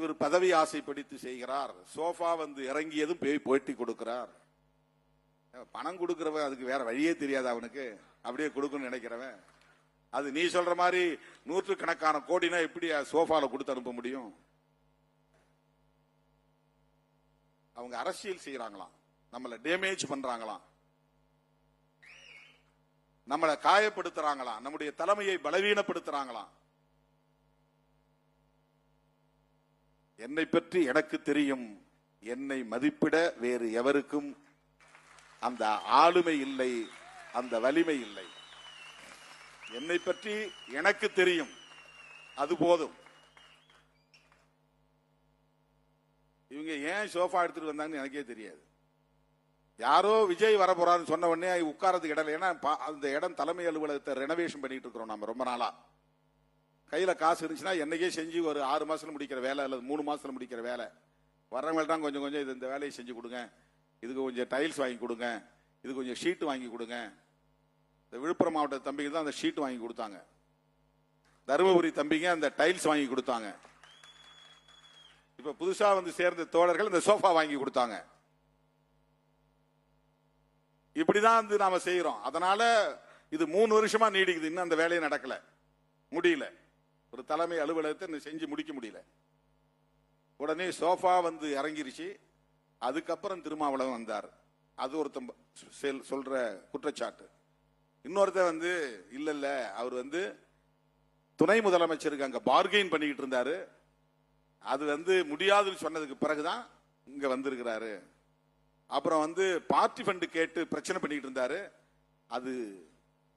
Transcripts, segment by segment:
இவர் பதவி ஆசை பிடித்து செய்கிறார். சோஃபா வந்து இறங்கியதும் போட்டி கொடுக்கிறார். பணம் கொடுக்கிறவன் அதுக்கு வேற வழியே தெரியாது அவனுக்கு, அப்படியே கொடுக்கணும்னு நினைக்கிறவன். அது நீ சொல்ற மாதிரி நூற்றுக்கணக்கான கோடினா எப்படி சோஃபால கொடுத்து அனுப்ப முடியும்? அவங்க அரசியல் செய்யறாங்களாம், நம்மளை டேமேஜ் பண்றாங்களாம், நம்மளை காயப்படுத்துறாங்களாம், நம்முடைய தலைமையை பலவீனப்படுத்துறாங்களாம். என்னை பற்றி எனக்கு தெரியும், என்னை மதிப்பிட வேறு எவருக்கும் அந்த ஆளுமை இல்லை, அந்த வலிமை இல்லை. என்னை பற்றி எனக்கு தெரியும், அது போதும். இவங்க ஏன் சோஃபா எடுத்துட்டு வந்தாங்கன்னு எனக்கே தெரியாது. யாரோ விஜய் வர போறான்னு சொன்ன உடனே உட்காரத்துக்கு இடம் இல்லை. ஏன்னா அந்த இடம் தலைமை அலுவலகத்தை ரெனோவேஷன் பண்ணிட்டு இருக்கிறோம் நம்ம ரொம்ப நாளா. கையில காசு இருந்துச்சுன்னா என்னைக்கே செஞ்சு ஒரு 6 மாசத்துல முடிக்கிற வேலை அல்லது 3 மாசத்துல முடிக்கிற வேலை. வர்றவங்க தான் கொஞ்சம் கொஞ்சம் இந்த வேலையை செஞ்சு கொடுங்க, இதுக்கு கொஞ்சம் டைல்ஸ் வாங்கி கொடுங்க, இது கொஞ்சம் ஷீட் வாங்கி கொடுங்க. இந்த விழுப்புரம் மாவட்ட தம்பிகள் தான் அந்த ஷீட் வாங்கி கொடுத்தாங்க, தருமபுரி தம்பிங்க அந்த டைல்ஸ் வாங்கி கொடுத்தாங்க, இப்ப புதுசா வந்து சேர்ந்த தோழர்கள் இந்த சோஃபா வாங்கி கொடுத்தாங்க. இப்படிதான் வந்து நாம செய்யறோம். அதனால இது 3 வருஷமா நீடிக்குது, இன்னும் அந்த வேலையை நடக்கல, முடியல. ஒரு தலைமை அலுவலகத்தை செஞ்சு முடிக்க முடியல. உடனே சோஃபா வந்து இறங்கிருச்சு. அதுக்கப்புறம் திருமாவளவன் வந்தார். அது ஒருத்தன் சொல்ற குற்றச்சாட்டு. இன்னொருத்த வந்து இல்ல இல்ல அவர் வந்து துணை முதலமைச்சருக்கு அங்க பார்கெயின் பண்ணிக்கிட்டு இருந்தாரு, அது வந்து முடியாதுன்னு சொன்னதுக்கு பிறகுதான் இங்க வந்திருக்கிறாரு. அப்புறம் வந்து பார்ட்டி ஃபண்ட் கேட்டு பிரச்சனை பண்ணிட்டு இருந்தாரு, அது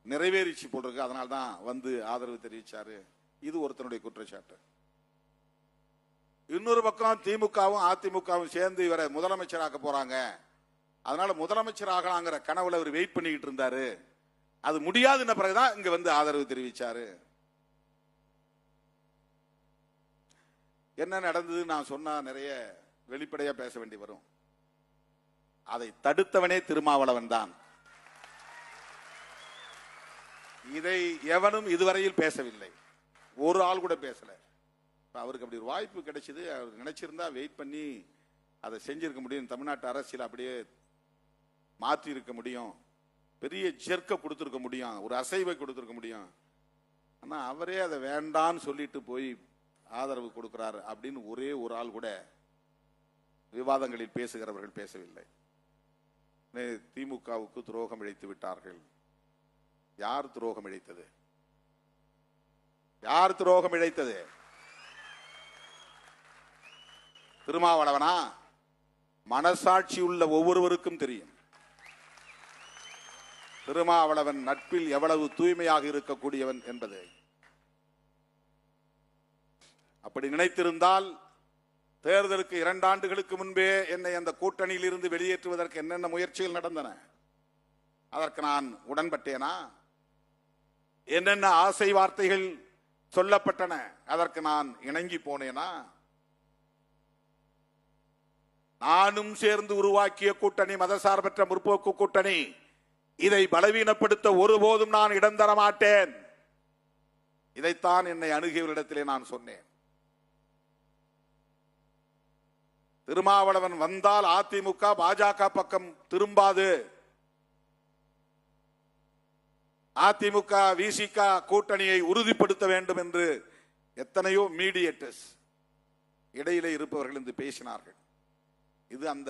நிறைவேறிச்சு போட்டிருக்கு, அதனால தான் வந்து ஆதரவு தெரிவிச்சாரு. இது ஒருத்தனுடைய குற்றச்சாட்டு. இன்னொரு பக்கம் திமுகவும் அதிமுகவும் சேர்ந்து இவரை முதலமைச்சராக்க போறாங்க, அதனால முதலமைச்சர் ஆகலாங்கிற கனவுல அவர் வெயிட் பண்ணிக்கிட்டு இருந்தாரு, அது முடியாதுன்ன பிறகுதான் இங்க வந்து ஆதரவு தெரிவிச்சாரு. என்ன நடந்தது நான் சொன்னா நிறைய வெளிப்படையா பேச வேண்டி வரும். அதை தடுத்தவனே திருமாவளவன் தான். இதை எவனும் இதுவரையில் பேசவில்லை, ஒரு ஆள் கூட பேசல. அவருக்கு அப்படி ஒரு வாய்ப்பு கிடைச்சது, அவர் நினைச்சிருந்தா வெயிட் பண்ணி அதை செஞ்சிருக்க முடியும், தமிழ்நாட்டு அரசியல் அப்படியே மாற்றி இருக்க முடியும், பெரிய ஜெர்க்க கொடுத்திருக்க முடியும், ஒரு அசைவை கொடுத்திருக்க முடியும். ஆனா அவரே அதை வேண்டான்னு சொல்லிட்டு போய் ஆதரவு கொடுக்கிறார் அப்படின்னு ஒரே ஒரு ஆள் கூட விவாதங்களில் பேசுகிறவர்கள் பேசவில்லை. திமுகவுக்கு துரோகம் இழைத்து விட்டார்கள். யார் துரோகம் இழைத்தது? யார் துரோகம் இழைத்தது? திருமாவளவனா? மனசாட்சி உள்ள ஒவ்வொருவருக்கும் தெரியும் திருமாவளவன் நட்பில் எவ்வளவு தூய்மையாக இருக்கக்கூடியவன் என்பது. அப்படி நினைத்திருந்தால் தேர்தலுக்கு 2 ஆண்டுகளுக்கு முன்பே என்னை அந்த கூட்டணியில் இருந்து வெளியேற்றுவதற்கு என்னென்ன முயற்சிகள் நடந்தன, அதற்கு நான் உடன்பட்டேனா? என்னென்ன ஆசை வார்த்தைகள் சொல்லப்பட்டன, அதற்கு நான் இணங்கி போனேனா? நானும் சேர்ந்து உருவாக்கிய கூட்டணி மதசார்பற்ற முற்போக்கு கூட்டணி, இதை பலவீனப்படுத்த ஒருபோதும் நான் இடம் தர மாட்டேன். இதைத்தான் என்னை அணுகியவரிடத்திலே நான் சொன்னேன். திருமாவளவன் வந்தால் அதிமுக பாஜக பக்கம் திரும்பாது. அதிமுக விசிக கூட்டணியை உறுதிப்படுத்த வேண்டும் என்று எத்தனையோ மீடியேட்டர்ஸ் இடையிலே இருப்பவர்கள் என்று பேசினார்கள். இது அந்த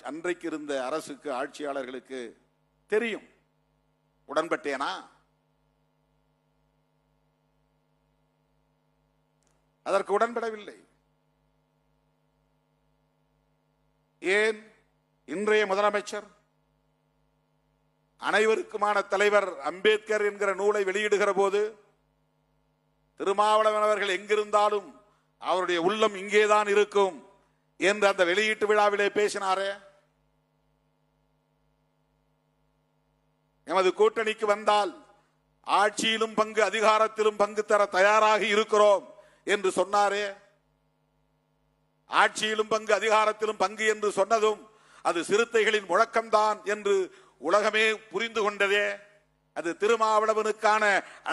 அன்றைக்கு இருந்த அரசுக்கு, ஆட்சியாளர்களுக்கு தெரியும். உடன்பட்டேனா? அதற்கு உடன்படவில்லை. ஏன்? இன்றைய முதலமைச்சர் அனைவருக்குமான தலைவர் அம்பேத்கர் என்கிற நூலை வெளியிடுகிற போது திருமாவளவன் அவர்கள் எங்கிருந்தாலும் அவருடைய உள்ளம் இங்கேதான் இருக்கும் என்று அந்த வெளியீட்டு விழாவிலே பேசினாரே. எமது கூட்டணிக்கு வந்தால் ஆட்சியிலும் பங்கு, அதிகாரத்திலும் பங்கு தர தயாராக இருக்கிறோம் என்று சொன்னாரே. ஆட்சியிலும் பங்கு, அதிகாரத்திலும் பங்கு என்று சொன்னதும் அது சிறுத்தைகளின் முழக்கம்தான் என்று உலகமே புரிந்து கொண்டதே. அது திருமாவளவனுக்கான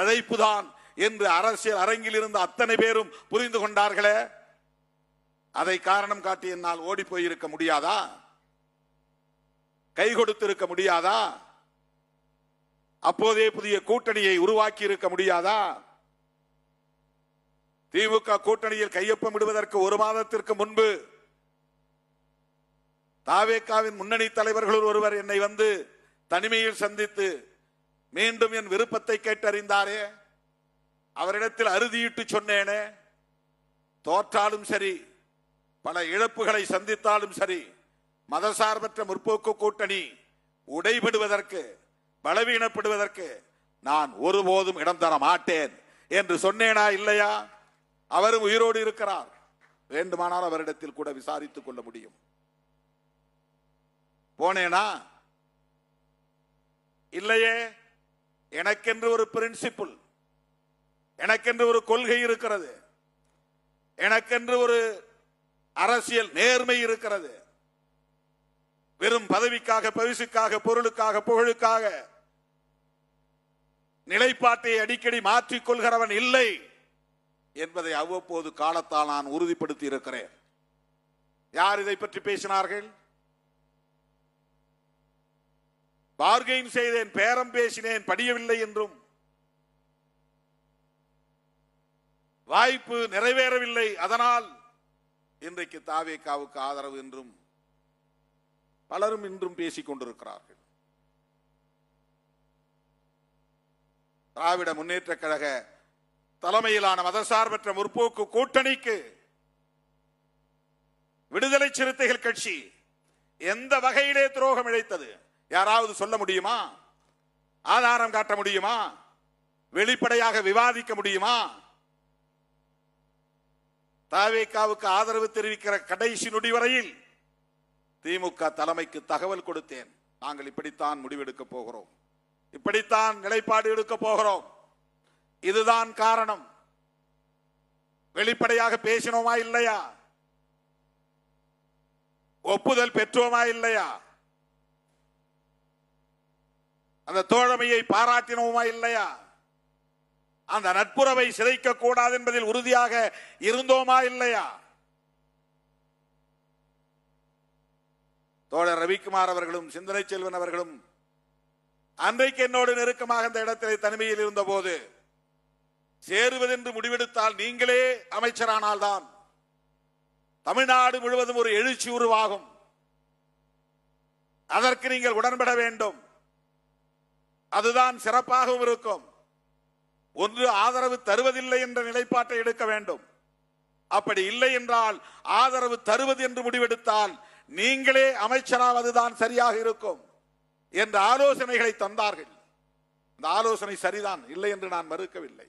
அழைப்புதான் என்று அரசியல் அரங்கில் இருந்த அத்தனை பேரும் புரிந்து கொண்டார்களே. அதை காரணம் காட்டி என்னால் ஓடி போயிருக்க முடியாதா? கை கொடுத்திருக்க முடியாதா? அப்போதே புதிய கூட்டணியை உருவாக்கி இருக்க முடியாதா? திமுக கூட்டணியில் கையொப்பம் இடுவதற்கு ஒரு மாதத்திற்கு முன்பு தாவேகாவின் முன்னணி தலைவர்கள் ஒருவர் என்னை வந்து தனிமையில் சந்தித்து மீண்டும் என் விருப்பத்தை கேட்டறிந்தாரே, அவரிடத்தில் அறுதியிட்டு சொன்னேனே, தோற்றாலும் சரி, பல இழப்புகளை சந்தித்தாலும் சரி, மதசார்பற்ற முற்போக்கு கூட்டணி உடைபடுவதற்கு, பலவீனப்படுவதற்கு நான் ஒருபோதும் இடம் தர மாட்டேன் என்று சொன்னேனா இல்லையா? அவரும் உயிரோடு இருக்கிறார். வேண்டுமானால் அவரிடத்தில் கூட விசாரித்துக் கொள்ள முடியும். போனேனா? இல்லையே. எனக்கென்று ஒரு பிரின்சிபிள், எனக்கென்று ஒரு கொள்கை இருக்கிறது, எனக்கென்று ஒரு அரசியல் நேர்மை இருக்கிறது. வெறும் பதவிக்காக, பரிசுக்காக, பொருளுக்காக, புகழுக்காக நிலைப்பாட்டை அடிக்கடி மாற்றிக் கொள்கிறவன் இல்லை என்பதை அவ்வப்போது காலத்தால் நான் உறுதிப்படுத்தி இருக்கிறேன். யார் இதை பற்றி பேசினார்கள்? பார்கெயின் செய்தேன், பேரம் பேசினேன், படியவில்லை என்றும், வாய்ப்பு நிறைவேறவில்லை, அதனால் இன்றைக்கு தாவேகாவுக்கு ஆதரவு என்றும் பலரும் இன்றும் பேசிக் கொண்டிருக்கிறார்கள். திராவிட முன்னேற்ற கழக தலைமையிலான மதசார்பற்ற முற்போக்கு கூட்டணிக்கு விடுதலை சிறுத்தைகள் கட்சி எந்த வகையிலே துரோகம் இழைத்தது? யாராவது சொல்ல முடியுமா? ஆதாரம் காட்ட முடியுமா? வெளிப்படையாக விவாதிக்க முடியுமா? தாவேகாவுக்கு ஆதரவு தெரிவிக்கிற கடைசி நொடி வரையில் திமுக தலைமைக்கு தகவல் கொடுத்தேன். நாங்கள் இப்படித்தான் முடிவெடுக்க போகிறோம், இப்படித்தான் நிலைப்பாடு எடுக்க போகிறோம், இதுதான் காரணம். வெளிப்படையாக பேசினோமா இல்லையா? ஒப்புதல் பெற்றோமா இல்லையா? அந்த தோழமையை பாராட்டினோமா இல்லையா? அந்த நட்புறவை சிதைக்க கூடாது என்பதில் உறுதியாக இருந்தோமா இல்லையா? தோழர் ரவிக்குமார் அவர்களும் சிந்தனை செல்வன் அவர்களும் அன்றைக்கு என்னோடு நெருக்கமாக இந்த இடத்தில் தனிமையில் இருந்த போது, சேருவதென்று முடிவெடுத்தால் நீங்களே அமைச்சரானால்தான் தமிழ்நாடு முழுவதும் ஒரு எழுச்சி உருவாகும், அதற்கு நீங்கள் உடன்பட வேண்டும், அதுதான் சிறப்பாகவும் இருக்கும். ஒன்று ஆதரவு தருவதில்லை என்ற நிலைப்பாட்டை எடுக்க வேண்டும். அப்படி இல்லை என்றால் ஆதரவு தருவது என்று முடிவெடுத்தால் நீங்களே அமைச்சராவதுதான் சரியாக இருக்கும் என்ற ஆலோசனைகளை தந்தார்கள். இந்த ஆலோசனை சரிதான், இல்லை என்று நான் மறுக்கவில்லை.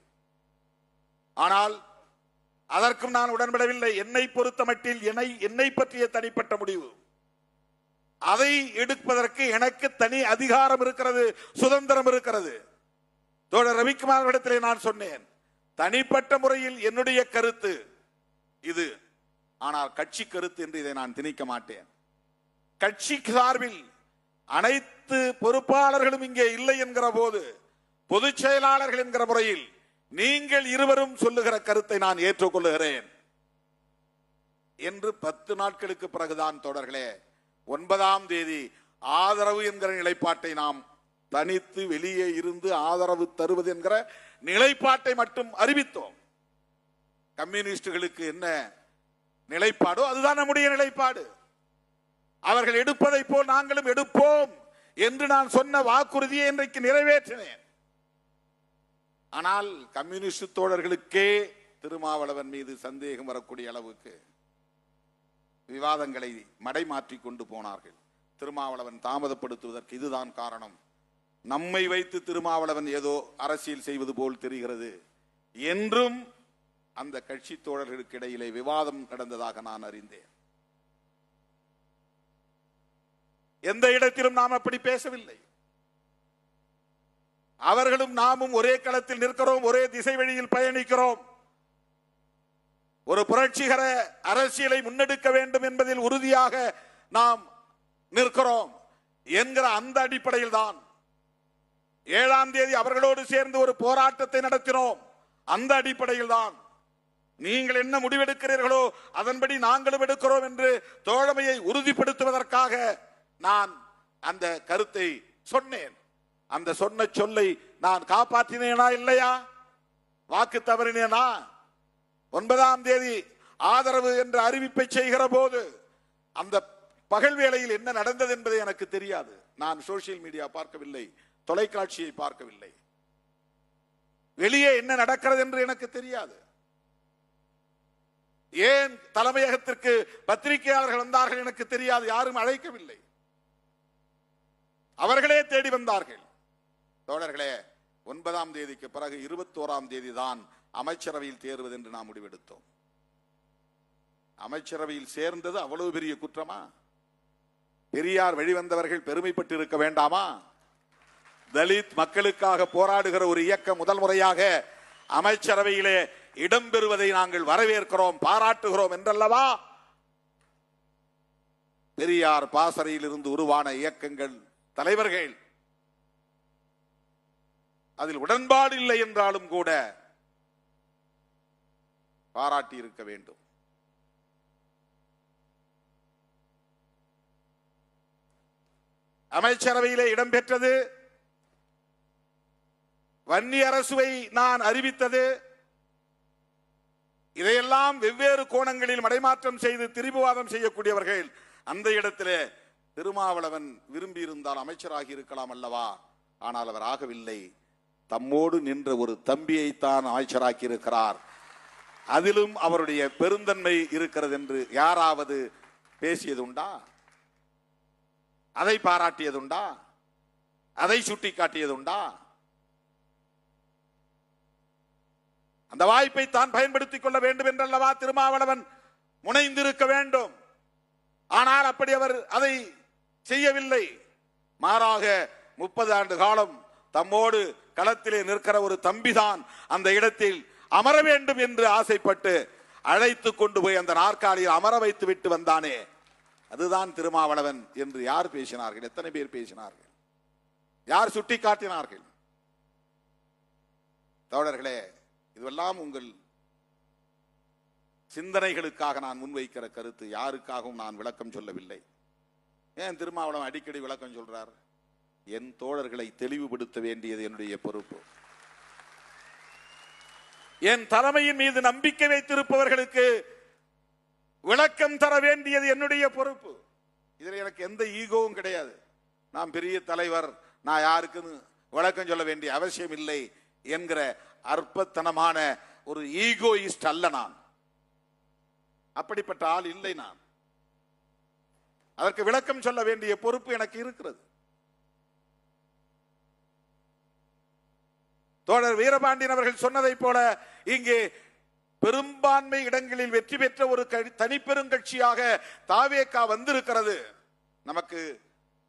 ஆனால் அதற்கும் நான் உடன்படவில்லை. என்னை பொறுத்த மட்டில் என்னை பற்றிய தனிப்பட்ட முடிவு, அதை எடுப்பதற்கு எனக்கு தனி அதிகாரம் இருக்கிறது, சுதந்திரம் இருக்கிறது. தோழர் ரவிக்குமார் இடத்திலே நான் சொன்னேன், தனிப்பட்ட முறையில் என்னுடைய கருத்து இது, ஆனால் கட்சி கருத்து என்று இதை நான் திணிக்க மாட்டேன். கட்சி சார்பில் அனைத்து பொறுப்பாளர்களும் இங்கே இல்லை என்கிற போது, பொதுச் செயலாளர்கள் என்கிற முறையில் நீங்கள் இருவரும் சொல்லுகிற கருத்தை நான் ஏற்றுக்கொள்ளுகிறேன் என்று 10 நாட்களுக்கு பிறகுதான் தோழர்களே 9ஆம் தேதி ஆதரவு என்கிற நிலைப்பாட்டை நாம் தனித்து வெளியே இருந்து ஆதரவு தருவது என்கிற நிலைப்பாட்டை மட்டும் அறிவித்தோம். கம்யூனிஸ்டுகளுக்கு என்ன நிலைப்பாடோ அதுதான் நம்முடைய நிலைப்பாடு. அவர்கள் எடுப்பதை போல் நாங்களும் எடுப்போம் என்று நான் சொன்ன வாக்குறுதியை இன்றைக்கு நிறைவேற்றினேன். ஆனால் கம்யூனிஸ்ட் தோழர்களுக்கே திருமாவளவன் மீது சந்தேகம் வரக்கூடிய அளவுக்கு விவாதங்களை மடைமாற்றி கொண்டு போனார்கள். திருமாவளவன் தாமதப்படுத்துவதற்கு இதுதான் காரணம். நம்மை வைத்து திருமாவளவன் ஏதோ அரசியல் செய்வது போல் தெரிகிறது என்றும் அந்த கட்சி தோழர்களுக்கு இடையிலே விவாதம் நடந்ததாக நான் அறிந்தேன். எந்த இடத்திலும் நாம் அப்படி பேசவில்லை. அவர்களும் நாமும் ஒரே களத்தில் நிற்கிறோம், ஒரே திசை வழியில் பயணிக்கிறோம். ஒரு புரட்சிகர அரசியலை முன்னெடுக்க வேண்டும் என்பதில் உறுதியாக நாம் நிற்கிறோம் என்கிற அந்த அடிப்படையில் தான் 7ஆம் தேதி அவர்களோடு சேர்ந்து ஒரு போராட்டத்தை நடத்தினோம். அந்த அடிப்படையில் தான் நீங்கள் என்ன முடிவெடுக்கிறீர்களோ அதன்படி நாங்களும் எடுக்கிறோம் என்று தோழமையை உறுதிப்படுத்துவதற்காக நான் அந்த கருத்தை சொன்னேன். அந்த சொன்ன சொல்லை நான் காப்பாற்றினேனா இல்லையா? வாக்கு தவறினேனா? 9ஆம் தேதி ஆதரவு என்ற அறிவிப்பை செய்கிற போது அந்த பகல் வேளையில் என்ன நடந்தது என்பது எனக்கு தெரியாது. நான் சோசியல் மீடியா பார்க்கவில்லை, தொலைக்காட்சியை பார்க்கவில்லை. வெளியே என்ன நடக்கிறது என்று எனக்கு தெரியாது. ஏன் தலைமையகத்திற்கு பத்திரிகையாளர்கள் வந்தார்கள் எனக்கு தெரியாது. யாரும் அழைக்கவில்லை, அவர்களே தேடி வந்தார்கள். தோழர்களே, 9ஆம் தேதிக்கு பிறகு 21ஆம் தேதி தான் அமைச்சரவையில் தேர்வது என்று நாம் முடிவெடுத்தோம். அமைச்சரவையில் சேர்ந்தது அவ்வளவு பெரிய குற்றமா? பெரியார் வெளிவந்தவர்கள் பெருமைப்பட்டு இருக்க வேண்டாமா? தலித் மக்களுக்காக போராடுகிற ஒரு இயக்கம் முதல் முறையாக அமைச்சரவையிலே இடம்பெறுவதை நாங்கள் வரவேற்கிறோம், பாராட்டுகிறோம் என்றல்லவா பெரியார் பாசறையில் இருந்து உருவான இயக்கங்கள் தலைவர்கள் அதில் உடன்பாடு இல்லை என்றாலும் கூட பாராட்டி இருக்க வேண்டும். அமைச்சரவையிலே இடம்பெற்றது, வன்னி அரசுவை நான் அறிவித்தது, இதையெல்லாம் வெவ்வேறு கோணங்களில் மடைமாற்றம் செய்து திரிபுவாதம் செய்யக்கூடியவர்கள் அந்த இடத்திலே திருமாவளவன் விரும்பி இருந்தால் அமைச்சராகி இருக்கலாம் அல்லவா? ஆனால் அவர் ஆகவில்லை. தம்மோடு நின்ற ஒரு தம்பியைத்தான் அமைச்சராக்கி இருக்கிறார். அதிலும் அவருடைய பெருந்தன்மை இருக்கிறது என்று யாராவது பேசியதுண்டா? அதை பாராட்டியதுண்டா? அதை சுட்டி காட்டியதுண்டா? அந்த வாய்ப்பை தான் பயன்படுத்திக் கொள்ள வேண்டும் என்றல்லவா திருமாவளவன் முனைந்திருக்க வேண்டும். ஆனால் அப்படி அவர் அதை செய்யவில்லை. மாறாக 30 ஆண்டு காலம் தம்மோடு களத்திலே நிற்கிற ஒரு தம்பிதான் அந்த இடத்தில் அமர வேண்டும் என்று ஆசைப்பட்டு அழைத்து கொண்டு போய் அந்த நாற்காலியில் அமர வைத்து விட்டு வந்தானே, அதுதான் திருமாவளவன் என்று யார் பேசினார்கள்? எத்தனை பேர் பேசினார்கள்? யார் சுட்டி காட்டினார்கள்? தோழர்களே, இதுவெல்லாம் உங்கள் சிந்தனைகளுக்காக நான் முன்வைக்கிற கருத்து. யாருக்காகவும் நான் விளக்கம் சொல்லவில்லை. ஏன் திருமாவளவன் அடிக்கடி விளக்கம் சொல்றார்? என் தோழர்களை தெளிவுபடுத்த வேண்டியது என்னுடைய பொறுப்பு. என் தலைமையின் மீது நம்பிக்கை வைத்திருப்பவர்களுக்கு விளக்கம் தர வேண்டியது என்னுடைய பொறுப்பு. இதில் எனக்கு எந்த ஈகோவும் கிடையாது. நான் பெரிய தலைவர், நான் யாருக்குன்னு விளக்கம் சொல்ல வேண்டிய அவசியம் இல்லை என்கிற அற்பத்தனமான ஒரு ஈகோயிஸ்ட் அல்ல நான். அப்படிப்பட்ட ஆள் இல்லை நான். அதற்கு விளக்கம் சொல்ல வேண்டிய பொறுப்பு எனக்கு இருக்கிறது. தோழர் வீரபாண்டியன் அவர்கள் சொன்னதை போல இங்கே பெரும்பான்மை இடங்களில் வெற்றி பெற்ற ஒரு தனிப்பெருங்கட்சியாக தாவேகா வந்திருக்கிறது. நமக்கு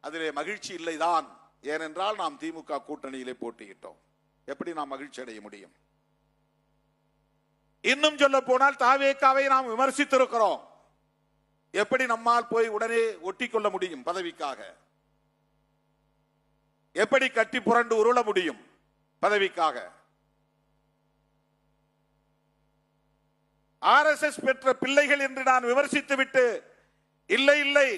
அதிலே மகிழ்ச்சி இல்லைதான். ஏனென்றால் நாம் திமுக கூட்டணியிலே போட்டியிட்டோம். எப்படி நாம் மகிழ்ச்சி அடைய முடியும்? இன்னும் சொல்ல போனால் தாவேகாவை நாம் விமர்சித்திருக்கிறோம். எப்படி நம்மால் போய் உடனே ஒட்டி கொள்ள முடியும்? பதவிக்காக எப்படி கட்டி புரண்டு உருள முடியும்? பதவிக்காக. RSS பெற்ற பிள்ளைகள் என்று நான் விமர்சித்து விட்டு, இல்லை இல்லை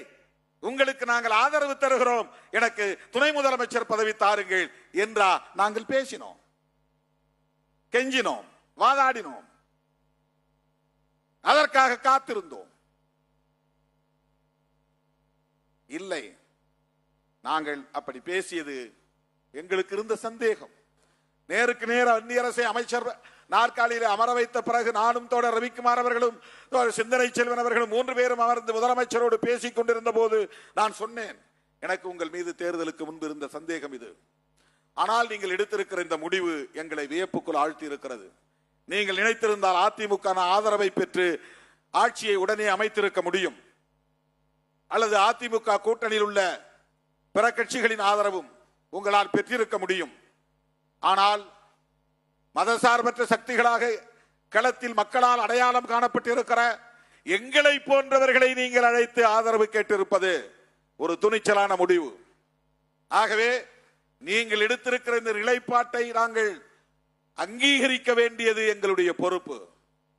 உங்களுக்கு நாங்கள் ஆதரவு தருகிறோம், எனக்கு துணை முதலமைச்சர் பதவி தாருங்கள் என்றா நாங்கள் பேசினோம், கெஞ்சினோம், வாதாடினோம், அதற்காக காத்திருந்தோம். இல்லை, நாங்கள் அப்படி பேசியது எங்களுக்கு இருந்த சந்தேகம். நேருக்கு நேர் அந்நிய அரசை அமைச்சர் நாற்காலியில் அமர வைத்த பிறகு நானும் தோழர் ரவிக்குமார் அவர்களும் சிந்தனை செல்வன் அவர்களும் 3 பேரும் அமர்ந்து முதலமைச்சரோடு பேசிக் கொண்டிருந்த போது நான் சொன்னேன், எனக்கு உங்கள் மீது தேர்தலுக்கு முன்பு இருந்த சந்தேகம் இது. ஆனால் நீங்கள் எடுத்திருக்கிற இந்த முடிவு எங்களை வியப்புக்குள் ஆழ்த்தி இருக்கிறது. நீங்கள் நினைத்திருந்தால் அதிமுக ஆதரவை பெற்று ஆட்சியை உடனே அமைத்திருக்க முடியும், அல்லது அதிமுக கூட்டணியில் உள்ள பிற கட்சிகளின் ஆதரவும் உங்களால் பெற்றிருக்க முடியும். ஆனால் மதசார்பற்ற சக்திகளாக களத்தில் மக்களால் அடையாளம் காணப்பட்டிருக்கிற எங்களை போன்றவர்களை நீங்கள் அழைத்து ஆதரவு கேட்டிருப்பது ஒரு துணிச்சலான முடிவு. ஆகவே நீங்கள் எடுத்திருக்கிற இந்த நிலைப்பாட்டை நாங்கள் அங்கீகரிக்க வேண்டியது எங்களுடைய பொறுப்பு.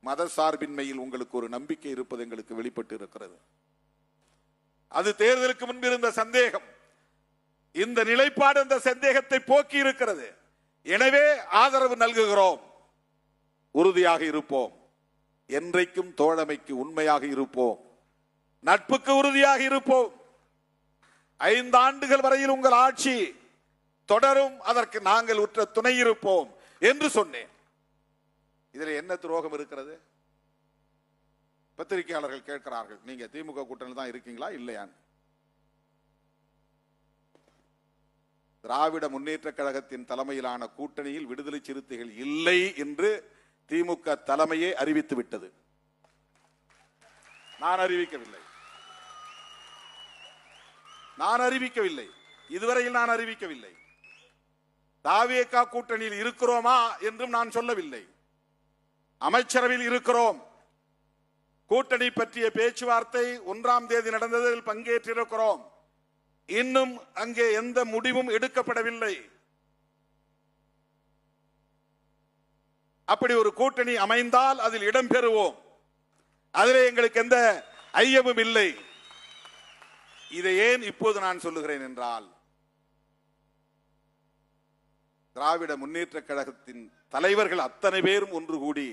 மத சார்பின்மையில் உங்களுக்கு ஒரு நம்பிக்கை இருப்பது எங்களுக்கு வெளிப்பட்டு இருக்கிறது. அது தேர்தலுக்கு முன்பு இருந்த சந்தேகம். இந்த நிலைப்பாடு அந்த சந்தேகத்தை போக்கி இருக்கிறது. எனவே ஆதரவு நல்குகிறோம். உறுதியாக இருப்போம். என்றைக்கும் தோழமைக்கு உண்மையாக இருப்போம். நட்புக்கு உறுதியாக இருப்போம். 5 ஆண்டுகள் வரையில் உங்கள் ஆட்சி தொடரும். அதற்கு நாங்கள் உற்ற துணை இருப்போம் என்று சொன்னேன். இதில் என்ன துரோகம் இருக்கிறது? பத்திரிகையாளர்கள் கேட்கிறார்கள், நீங்க திமுக கூட்டணியில் தான் இருக்கீங்களா இல்லையா? திராவிட முன்னேற்ற கழகத்தின் தலைமையிலான கூட்டணியில் விடுதலை சிறுத்தைகள் இல்லை என்று திமுக தலைமையே அறிவித்து விட்டது. நான் அறிவிக்கவில்லை. இதுவரையில் நான் அறிவிக்கவில்லை. தாவேகா கூட்டணியில் இருக்கிறோமா என்றும் நான் சொல்லவில்லை. அமைச்சரவையில் இருக்கிறோம். கூட்டணி பற்றிய பேச்சுவார்த்தை 1ஆம் தேதி நடந்ததில் பங்கேற்றிருக்கிறோம். இன்னும் அங்கே எந்த முடிவும் எடுக்கப்படவில்லை. அப்படி ஒரு கூட்டணி அமைந்தால் அதில் இடம்பெறுவோம். அதிலே எங்களுக்கு எந்த ஐயமும் இல்லை. இதை ஏன் இப்போது நான் சொல்லுகிறேன் என்றால், திராவிட முன்னேற்ற கழகத்தின் தலைவர்கள் அத்தனை பேரும் ஒன்று கூடி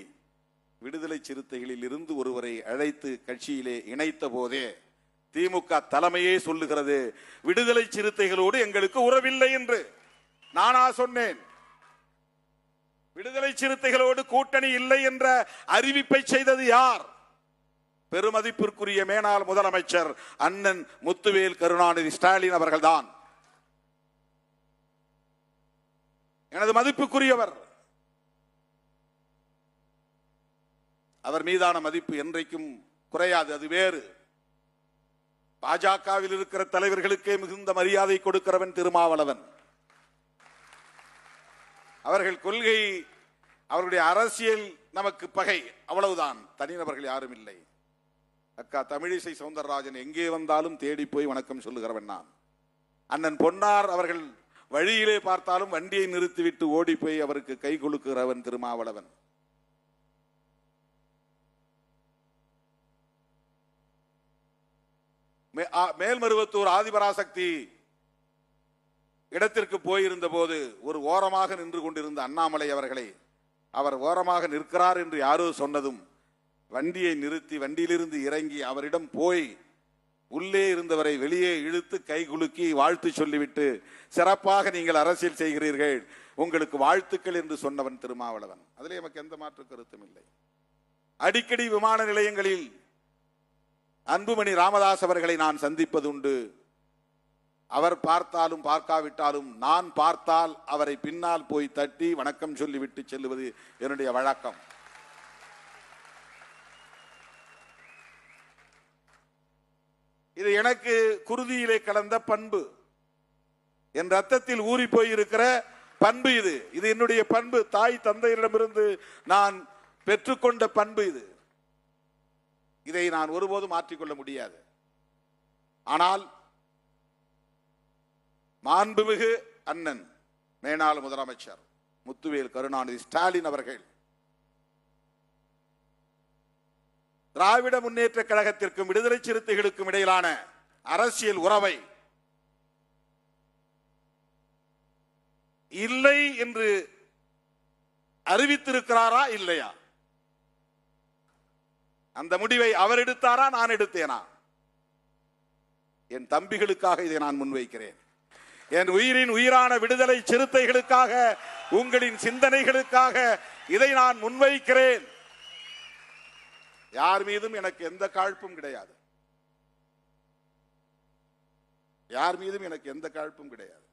விடுதலை சிறுத்தைகளில் இருந்து ஒருவரை அழைத்து கட்சியிலே இணைத்த போதே திமுக தலைமையே சொல்லுகிறது, விடுதலை சிறுத்தைகளோடு எங்களுக்கு உறவில்லை என்று. நானா சொன்னேன்? விடுதலை சிறுத்தைகளோடு கூட்டணி இல்லை என்ற அறிவிப்பை செய்தது யார்? பெருமதிப்பிற்குரிய மேனாள் முதலமைச்சர் அண்ணன் முத்துவேல் கருணாநிதி ஸ்டாலின் அவர்கள்தான். எனது மதிப்புக்குரியவர். அவர் மீதான மதிப்பு என்றைக்கும் குறையாது. அது வேறு. பாஜகவில் இருக்கிற தலைவர்களுக்கே மிகுந்த மரியாதை கொடுக்கிறவன் திருமாவளவன். அவர்கள் கொள்கை, அவருடைய அரசியல் நமக்கு பகை, அவ்வளவுதான். தனிநபர்கள் யாரும் இல்லை. அக்கா தமிழிசை சவுந்தரராஜன் எங்கே வந்தாலும் தேடி போய் வணக்கம் சொல்லுகிறவன் நான். அண்ணன் பொன்னார் அவர்கள் வழியிலே பார்த்தாலும் வண்டியை நிறுத்திவிட்டு ஓடி போய் அவருக்கு கை கொடுக்கிறவன் திருமாவளவன். மேல்மருவத்தூர் ஆதிபராசக்தி இடத்திற்கு போயிருந்த போது ஒரு ஓரமாக நின்று கொண்டிருந்த அண்ணாமலை அவர்களை அவர் ஓரமாக நிற்கிறார் என்று யாரோ சொன்னதும் வண்டியை நிறுத்தி வண்டியிலிருந்து இறங்கி அவரிடம் போய் உள்ளே இருந்தவரை வெளியே இழுத்து கை குலுக்கி வாழ்த்து சொல்லிவிட்டு, சிறப்பாக நீங்கள் அரசியல் செய்கிறீர்கள், உங்களுக்கு வாழ்த்துக்கள் என்று சொன்னவன் திருமாவளவன். அதிலே நமக்கு எந்த மாற்று கருத்தும் இல்லை. அடிக்கடி விமான நிலையங்களில் அன்புமணி ராமதாஸ் அவர்களை நான் சந்திப்பதுண்டு. அவர் பார்த்தாலும் பார்க்காவிட்டாலும் நான் பார்த்தால் அவரை பின்னால் போய் தட்டி வணக்கம் சொல்லிவிட்டு செல்லுவது என்னுடைய வழக்கம். இது எனக்கு குருதியிலே கலந்த பண்பு, என் ரத்தத்தில் ஊறி போயிருக்கிற பண்பு. இது என்னுடைய பண்பு. தாய் தந்தையரிடமிருந்து நான் பெற்றுக்கொண்ட பண்பு இது. இதை நான் ஒருபோதும் மாற்றிக்கொள்ள முடியாது. ஆனால் மாண்புமிகு அண்ணன் மேனாள் முதலமைச்சர் முத்துவேல் கருணாநிதி ஸ்டாலின் அவர்கள் திராவிட முன்னேற்ற கழகத்திற்கும் விடுதலை சிறுத்தைகளுக்கும் இடையிலான அரசியல் உறவை இல்லை என்று அறிவித்திருக்கிறாரா இல்லையா? அந்த முடிவை அவர் எடுத்தாரா, நான் எடுத்தேனா? என் தம்பிகளுக்காக இதை நான் முன்வைக்கிறேன். என் உயிரின் உயிரான விடுதலை சிறுத்தைகளுக்காக, உங்களின் சிந்தனைகளுக்காக இதை நான் முன்வைக்கிறேன். யார் மீதும் எனக்கு எந்த காழ்ப்பும் கிடையாது. யார் மீதும் எனக்கு எந்த காழ்ப்பும் கிடையாது.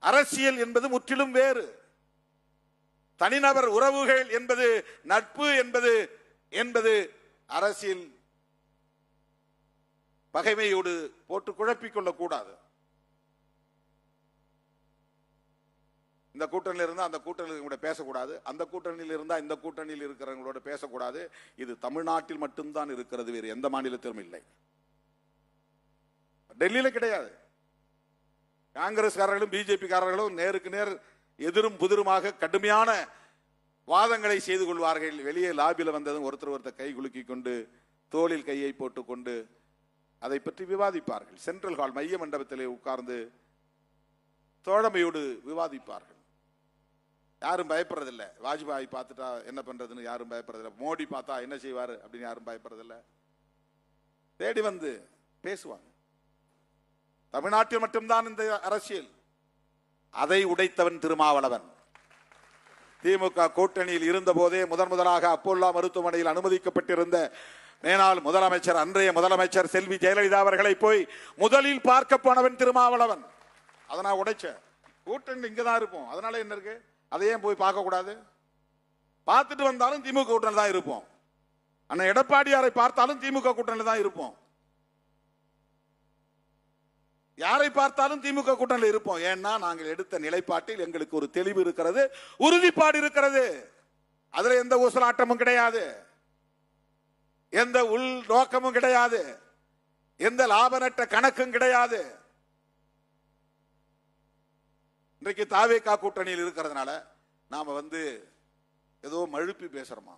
அரசியல் என்பது முற்றிலும் வேறு. தனிநபர் உறவுகள் என்பது, நட்பு என்பது அரசியல் பகைமையோடு போட்டு குழப்பிக் கொள்ளக்கூடாது. இந்த கூட்டணியில் இருந்தால் அந்த கூட்டணியில் பேசக்கூடாது, அந்த கூட்டணியில் இருந்தால் இந்த கூட்டணியில் இருக்கிறவங்களோட பேசக்கூடாது. இது தமிழ்நாட்டில் மட்டும்தான் இருக்கிறது, வேறு எந்த மாநிலத்திலும் இல்லை. டெல்லியில கிடையாது. காங்கிரஸ்காரர்களும் பிஜேபி காரர்களும் நேருக்கு நேர் எதிரும் புதிருமாக கடுமையான வாதங்களை செய்து கொள்வார்கள். வெளியே லாபியில் வந்ததும் ஒருத்தர் கை குலுக்கி கொண்டு தோளில் கையை போட்டுக்கொண்டு அதை பற்றி விவாதிப்பார்கள். சென்ட்ரல் ஹால் மைய மண்டபத்திலே உட்கார்ந்து தோழமையோடு விவாதிப்பார்கள். யாரும் பயப்படுறதில்லை. வாஜ்பாய் பார்த்துட்டா என்ன பண்றதுன்னு யாரும் பயப்படுறதில்லை. மோடி பார்த்தா என்ன செய்வார் அப்படின்னு யாரும் பயப்படுறதில்லை. தேடி வந்து பேசுவாங்க. தமிழ்நாட்டில் மட்டும்தான் இந்த அரசியல். அதை உடைத்தவன் திருமாவளவன். திமுக கூட்டணியில் இருந்த போதே முதலாக அப்போல்லா மருத்துவமனையில் அனுமதிக்கப்பட்டிருந்த மேனாள் முதலமைச்சர், அன்றைய முதலமைச்சர் செல்வி ஜெயலலிதா அவர்களை போய் முதலில் பார்க்க போனவன் திருமாவளவன். அதை நான் உடைச்சேன். கூட்டணி இங்கதான் இருப்போம், அதனால என்ன இருக்கு, அதையே போய் பார்க்க கூடாது? பார்த்துட்டு வந்தாலும் திமுக கூட்டணி தான் இருப்போம். அண்ணன் எடப்பாடியாரை பார்த்தாலும் திமுக கூட்டணி தான் இருப்போம். யாரை பார்த்தாலும் திமுக கூட்டணியில் இருப்போம். ஏன்னா நாங்கள் எடுத்த நிலைப்பாட்டில் எங்களுக்கு ஒரு தெளிவு இருக்கிறது, உறுதிப்பாடு இருக்கிறது. அதுல எந்த ஊசலாட்டமும் கிடையாது, எந்த உள் நோக்கமும் கிடையாது, எந்த லாப நட்ட கணக்கும் கிடையாது. இன்றைக்கு தாவேகா கூட்டணியில் இருக்கிறதுனால நாம ஏதோ மழுப்பி பேசுறோமா?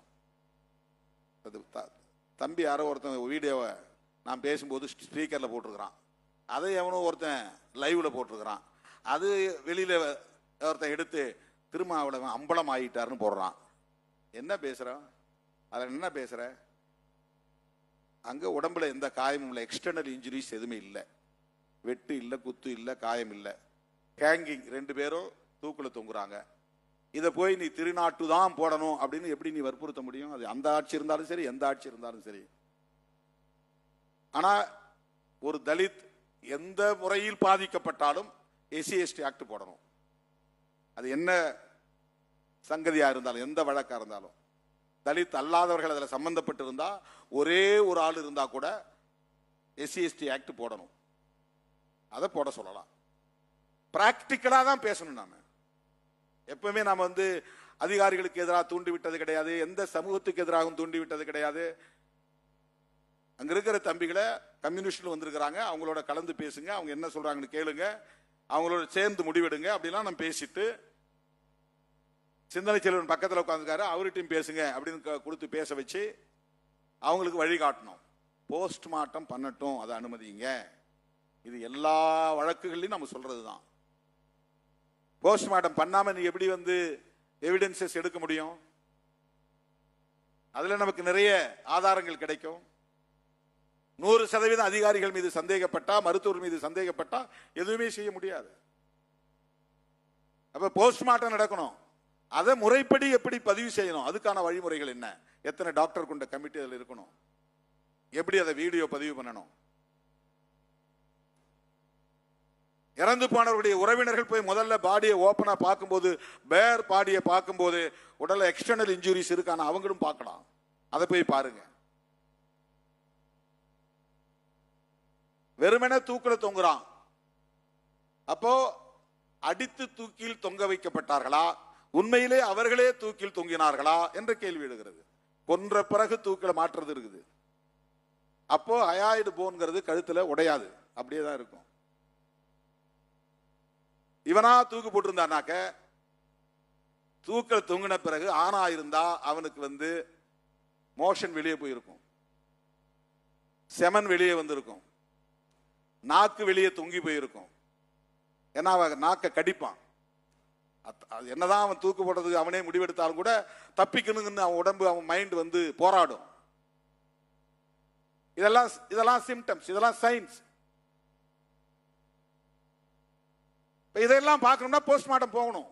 தம்பி யாரோ ஒருத்தன் வீடியோவை நான் பேசும்போது ஸ்பீக்கர்ல போட்டிருக்கிறான், அதை எவனோ ஒருத்தன் லைவ்ல போட்டிருக்கிறான். அது வெளியில ஒருத்தன் எடுத்து திருமாவளவன் அம்பலம் ஆகிட்டாருன்னு போடுறான். என்ன பேசுற? அதில் என்ன பேசுற? அங்க உடம்புல எந்த காயமும் இல்லை, எக்ஸ்டர்னல் இன்ஜுரிஸ் எதுவுமே இல்லை, வெட்டு இல்லை, குத்து இல்லை, காயம் இல்லை. கேங்கிங் 2 பேரும் தூக்குல தொங்குறாங்க. இதை போய் நீ திருநாட்டு தான் போடணும் அப்படின்னு எப்படி நீ வற்புறுத்த முடியும்? அது அந்த ஆட்சி இருந்தாலும் சரி, எந்த ஆட்சி இருந்தாலும் சரி. ஆனா ஒரு தலித் எந்த முறையில் பாதிக்கப்பட்டாலும் SC/ST ஆக்ட் போடணும். அது என்ன சங்கதியா இருந்தாலும், எந்த வழக்கா இருந்தாலும். தலித் அல்லாதவர்கள் அதில் சம்பந்தப்பட்டிருந்தா, ஒரே ஒரு ஆள் இருந்தா கூட SC/ST ஆக்ட் போடணும். அதை போட சொல்லலாம். பிராக்டிக்கலா தான் பேசணும். நாம எப்பவுமே நாம அதிகாரிகளுக்கு எதிராக தூண்டி விட்டது கிடையாது, எந்த சமூகத்துக்கு எதிராகவும் தூண்டி விட்டது கிடையாது. அங்க இருக்கிற தம்பிகளை கம்யூனிஸ்ட்ல வந்திருக்கிறாங்க, அவங்களோட கலந்து பேசுங்க, அவங்க என்ன சொல்றாங்கன்னு கேளுங்க, அவங்களோட சேர்ந்து முடிவெடுங்க அப்படிலாம் நம்ம பேசிட்டு, சிந்தனை செல்வன் பக்கத்தில் உட்காந்துருக்காரு, அவர்கிட்டையும் பேசுங்க அப்படின்னு கொடுத்து பேச வச்சு அவங்களுக்கு வழி காட்டணும். போஸ்ட்மார்ட்டம் பண்ணட்டும், அதை அனுமதிங்க. இது எல்லா வழக்குகளையும் நம்ம சொல்றதுதான். போஸ்ட்மார்ட்டம் பண்ணாம நீ எப்படி எவிடன்சஸ் எடுக்க முடியும்? அதுல நமக்கு நிறைய ஆதாரங்கள் கிடைக்கும். 100% அதிகாரிகள் மீது சந்தேகப்பட்டா, மருத்துவர் மீது சந்தேகப்பட்டா எதுவுமே செய்ய முடியாது. அப்ப போஸ்ட்மார்ட்டம் நடக்கணும். அதை முறைப்படி எப்படி பதிவு செய்யணும், அதுக்கான வழிமுறைகள் என்ன, எத்தனை டாக்டர் கொண்ட கமிட்டி அதில் இருக்கணும், எப்படி அதை வீடியோ பதிவு பண்ணணும். இறந்து போனவருடைய உறவினர்கள் போய் முதல்ல பாடியை ஓப்பனா பார்க்கும்போது, பேர் பாடியை பார்க்கும்போது உடல்ல எக்ஸ்டர்னல் இன்ஜுரிஸ் இருக்கான அவங்களும் பார்க்கலாம். அதை போய் பாருங்க. வெறுமனே தூக்கில தொங்குறான். அப்போ அடித்து தூக்கில் தொங்க வைக்கப்பட்டார்களா, உண்மையிலே அவர்களே தூக்கில் தொங்கினார்களா என்ற கேள்வி எழுகிறது. கொன்ற பிறகு தூக்கில மாற்றுறது இருக்குது. அப்போ அயாய்டு போன்கிறது கழுத்துல உடையாது, அப்படியே தான் இருக்கும். இவனா தூக்கு போட்டிருந்தானாக்க, தூக்கல் தொங்கின பிறகு ஆணா இருந்தா அவனுக்கு மோஷன் வெளியே போயிருக்கும், செமன் வெளியே வந்திருக்கும், நாக்கு வெளியே தொங்கி போயிருக்கும். ஏன்னா அவன் நாக்க கடிப்பான். என்னதான் அவன் தூக்கு போடுறதுக்கு அவனே முடிவெடுத்தாலும் கூட தப்பிக்கணுங்கன்னு அவன் உடம்பு, அவன் மைண்ட் போராடும். இதெல்லாம் சிம்டம்ஸ், இதெல்லாம் சைன்ஸ். இதெல்லாம் பார்க்கணும்னா போஸ்ட்மார்ட்டம் போகணும்.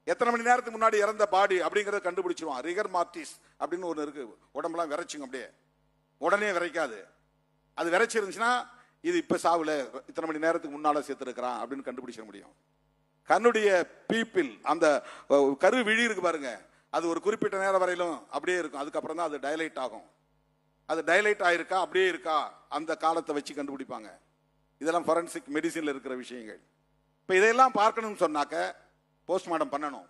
எத்தனை மணி நேரத்துக்கு முன்னாடி இறந்த பாடி அப்படிங்கறத கண்டுபிடிச்சிருவான். ரிகர் மார்டிஸ் அப்படின்னு ஒன்று இருக்கு. உடம்பெல்லாம் விரைச்சுங்க, அப்படியே உடனே விரைக்காது. அது விரைச்சிருந்துச்சுன்னா இது இப்ப சாவுல இத்தனை மணி நேரத்துக்கு முன்னால சேர்த்திருக்கிறான் அப்படின்னு கண்டுபிடிச்சிட முடியும். கண்ணுடைய பீப்பிள், அந்த கரு விழி இருக்கு பாருங்க, அது ஒரு குறிப்பிட்ட நேரம் வரையிலும் அப்படியே இருக்கும். அதுக்கப்புறம் தான் அது டைலைட் ஆகும். அது டைலைட் ஆயிருக்கா, அப்படியே இருக்கா, அந்த காலத்தை வச்சு கண்டுபிடிப்பாங்க. இதெல்லாம் ஃபாரன்சிக் மெடிசின்ல இருக்கிற விஷயங்கள். இப்ப இதெல்லாம் பார்க்கணும்னு சொன்னாக்க போஸ்ட்மார்ட்டம் பண்ணணும்.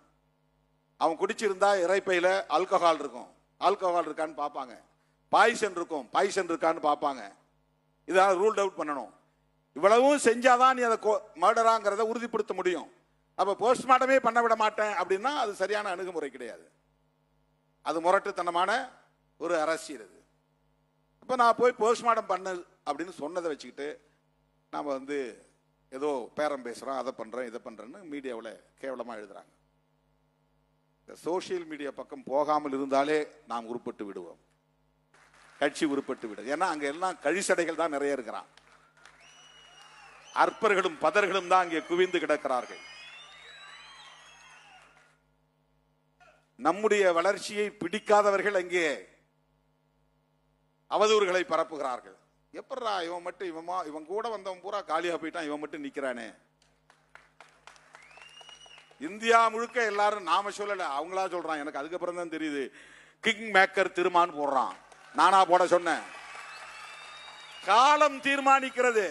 அவன் குடிச்சிருந்தா இறைப்பையில ஆல்கஹால் இருக்கும், ஆல்கஹால் இருக்கான்னு பார்ப்பாங்க. பாய்சன் இருக்கும், பாய்சன் இருக்கான்னு பார்ப்பாங்க. இதெல்லாம் ரூல்ட் அவுட் பண்ணணும். இவ்வளவும் செஞ்சாதான் நீ அதை மர்டராங்கிறத உறுதிப்படுத்த முடியும். அப்ப போஸ்ட்மார்ட்டமே பண்ண விட மாட்டேன் அப்படின்னா அது சரியான அணுகுமுறை கிடையாது. அது முரட்டுத்தனமான ஒரு அரசியல். இது இப்போ நான் போய் போஸ்ட்மார்ட்டம் பண்ணு அப்படின்னு சொன்னதை வச்சுக்கிட்டு நாம் ஏதோ பேரம் பேசுகிறோம், அதை பண்ணுறோம் இதை பண்ணுறேன்னு மீடியாவில் கேவலமாக எழுதுகிறாங்க. இந்த சோசியல் மீடியா பக்கம் போகாமல் இருந்தாலே நாம் உருப்பட்டு விடுவோம், கட்சி உருப்பட்டு விடும். ஏன்னா அங்கே எல்லாம் கழிசடைகள் தான் நிறைய இருக்கிறான். அற்பர்களும் பதர்களும் தான் அங்கே குவிந்து கிடக்கிறார்கள். நம்முடைய வளர்ச்சியை பிடிக்காதவர்கள் அங்கே அவதூறுகளை பரப்புகிறார்கள். எப்படா இவன் மட்டும் இவன் கூட வந்தவன் பூரா காலியா போயிட்டான், இவன் மட்டும் நிக்கிறானே. இந்தியா முழுக்க எல்லாரும் நாம சொல்லல, அவங்களா சொல்றான். எனக்கு அதுக்கப்புறம் தான் தெரியுது கிங் மேக்கர் திருமான்னு போடுறான். நானா போட சொன்னேன்? காலம் தீர்மானிக்கிறது.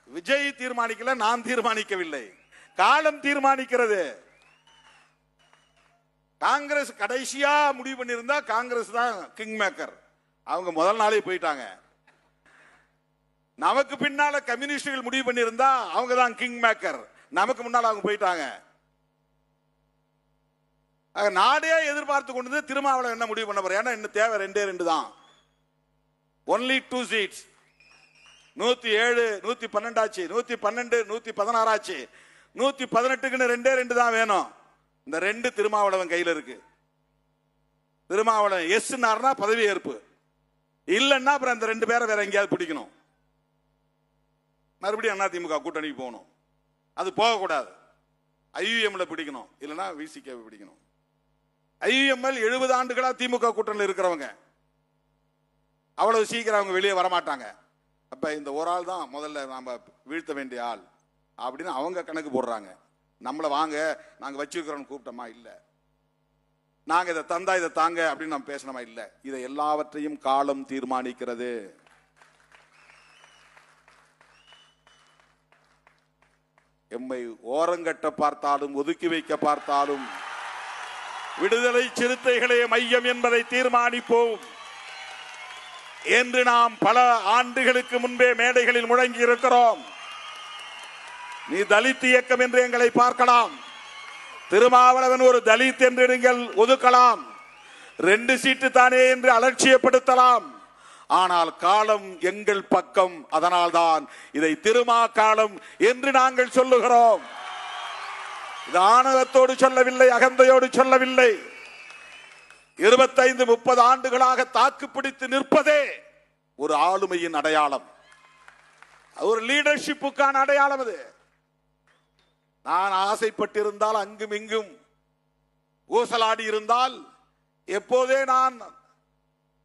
விஜய் தீர்மானிக்கல, நான் தீர்மானிக்கவில்லை, காலம் தீர்மானிக்கிறது. காங்கிரஸ் கடைசியா முடிவு பண்ணியிருந்தா காங்கிரஸ் தான் கிங் மேக்கர். அவங்க முதல் நாளே போயிட்டாங்க. நமக்கு பின்னால கம்யூனிஸ்டுகள் முடிவு பண்ணியிருந்தா அவங்க தான் கிங் மேக்கர். நமக்கு முன்னால அவங்க போயிட்டாங்க. நாடே எதிர்பார்த்து கொண்டு திருமாவளவன் என்ன முடிவு பண்ண போற? ஏன்னா இன்னும் தேவை 2 தான். Only 2 seats. 107 112 ஆச்சு, 112 116 ஆச்சு, 118க்குன்னு 2 தான் வேணும். இந்த 2 திருமாவளவன் கையில் இருக்கு. திருமாவளவன் எஸ்னார்னா பதவி ஏற்பு, இல்லைன்னா அப்புறம் அந்த 2 பேரை வேற எங்கேயாவது பிடிக்கணும், மறுபடியும் அதிமுக கூட்டணிக்கு போகணும். அது போகக்கூடாது. ஐயுஎம்ல பிடிக்கணும், இல்லைன்னா விசிகே பிடிக்கணும். ஐயுஎம்எல் 70 ஆண்டுகளா திமுக கூட்டணியில் இருக்கிறவங்க, அவ்வளவு சீக்கிரம் அவங்க வெளியே வரமாட்டாங்க. அப்ப இந்த ஒரு ஆள் தான் முதல்ல நாம வீழ்த்த வேண்டிய ஆள் அப்படின்னு அவங்க கணக்கு போடுறாங்க. நம்மளை வாங்க நாங்க வச்சிருக்கிறோம் கூப்பிட்டோமா? இல்ல. நாங்க இதை தந்தா இதை தாங்க அப்படின்னு நம்ம பேசணுமா? இல்ல. இதை எல்லாவற்றையும் காலம் தீர்மானிக்கிறது. எம்மை ஓரங்கட்ட பார்த்தாலும் ஒதுக்கி வைக்க பார்த்தாலும் விடுதலை சிறுத்தைகளே மையம் என்பதை தீர்மானிப்போம் என்று நாம் பல ஆண்டுகளுக்கு முன்பே மேடைகளில் முழங்கி இருக்கிறோம். நீ தலித் இயக்கம் என்று எங்களை பார்க்கலாம், திருமாவளவன் ஒரு தலித் என்று நீங்கள் ஒதுக்கலாம், 2 சீட்டு தானே என்று அலட்சியப்படுத்தலாம். ஆனால் காலம் எங்கள் பக்கம். அதனால்தான் இதை திருமா காலம் என்று நாங்கள் சொல்லுகிறோம். இது ஆணவத்தோடு சொல்லவில்லை, அகந்தையோடு சொல்லவில்லை. 25-30 ஆண்டுகளாக தாக்கு பிடித்து நிற்பதே ஒரு ஆளுமையின் அடையாளம், ஒரு லீடர்ஷிப்புக்கான அடையாளம். அது நான் ஆசைப்பட்டிருந்தால் அங்கும் இங்கும் ஊசலாடி இருந்தால் எப்போதே நான்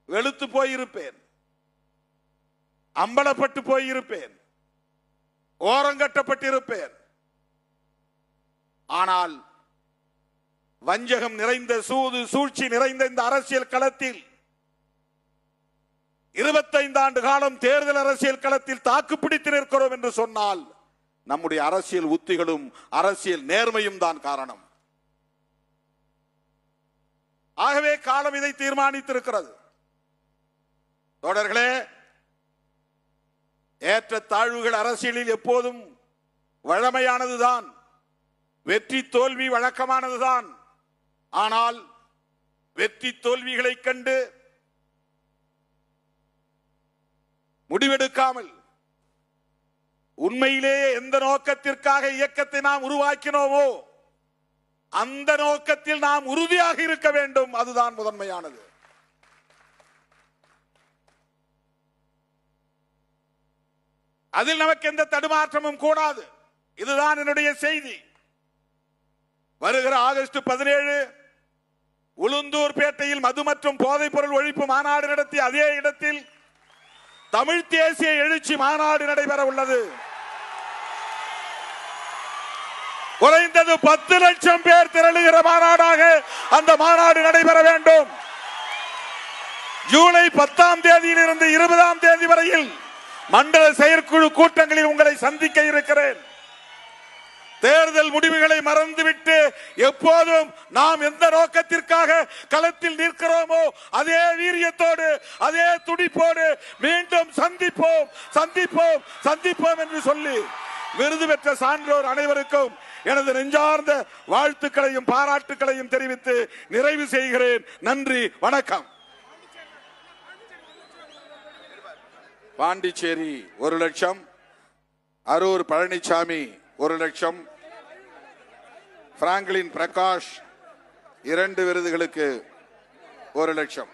வெளுத்து போயிருப்பேன், அம்பலப்பட்டு போயிருப்பேன், ஓரங்கட்டப்பட்டிருப்பேன். ஆனால் வஞ்சகம் நிறைந்த, சூது சூழ்ச்சி நிறைந்த இந்த அரசியல் களத்தில் 25 ஆண்டு காலம் தேர்தல் அரசியல் களத்தில் தாக்குப்பிடித்து நிற்கிறோம் என்று சொன்னால் நம்முடைய அரசியல் உத்திகளும் அரசியல் நேர்மையும் தான் காரணம். ஆகவே காலம் இதை தீர்மானித்திருக்கிறது. தோழர்களே, ஏற்ற தாழ்வுகள் அரசியலில் எப்போதும் வழமையானதுதான், வெற்றி தோல்வி வழக்கமானதுதான். ஆனால் வெற்றி தோல்விகளை கண்டு முடிவெடுக்காமல் உண்மையிலேயே எந்த நோக்கத்திற்காக இயக்கத்தை நாம் உருவாக்கினோமோ அந்த நோக்கத்தில் நாம் உறுதியாக இருக்க வேண்டும். அதுதான் முதன்மையானது. அதில் நமக்கு எந்த தடுமாற்றமும் கூடாது. இதுதான் என்னுடைய செய்தி. வருகிற ஆகஸ்ட் 17 உளுந்தூர் பேட்டையில் மது மற்றும் போதைப் பொருள் ஒழிப்பு மாநாடு நடத்திய அதே இடத்தில் தமிழ் தேசிய எழுச்சி மாநாடு நடைபெற உள்ளது. குறைந்தது 10 லட்சம் பேர் திரளுகிற மாநாடாக அந்த மாநாடு நடைபெற வேண்டும். ஜூலை 10ஆம் தேதியிலிருந்து 20ஆம் தேதி வரையில் மண்டல செயற்குழு கூட்டங்களில் உங்களை சந்திக்க இருக்கிறேன். தேர்தல் முடிவுகளை மறந்துவிட்டு எப்போதும் நாம் எந்த நோக்கத்திற்காக களத்தில் நிற்கிறோமோ அதே வீரியத்தோடு அதே துடிப்போடு மீண்டும் சந்திப்போம் சந்திப்போம் சந்திப்போம் என்று சொல்லி விருது பெற்ற சான்றோர் அனைவருக்கும் எனது நெஞ்சார்ந்த வாழ்த்துக்களையும் பாராட்டுக்களையும் தெரிவித்து நிறைவு செய்கிறேன். நன்றி, வணக்கம். பாண்டிச்சேரி 1 லட்சம், அரூர் பழனிசாமி 1 லட்சம், பிராங்க்லின் பிரகாஷ் 2 விருதுகளுக்கு 1 லட்சம்.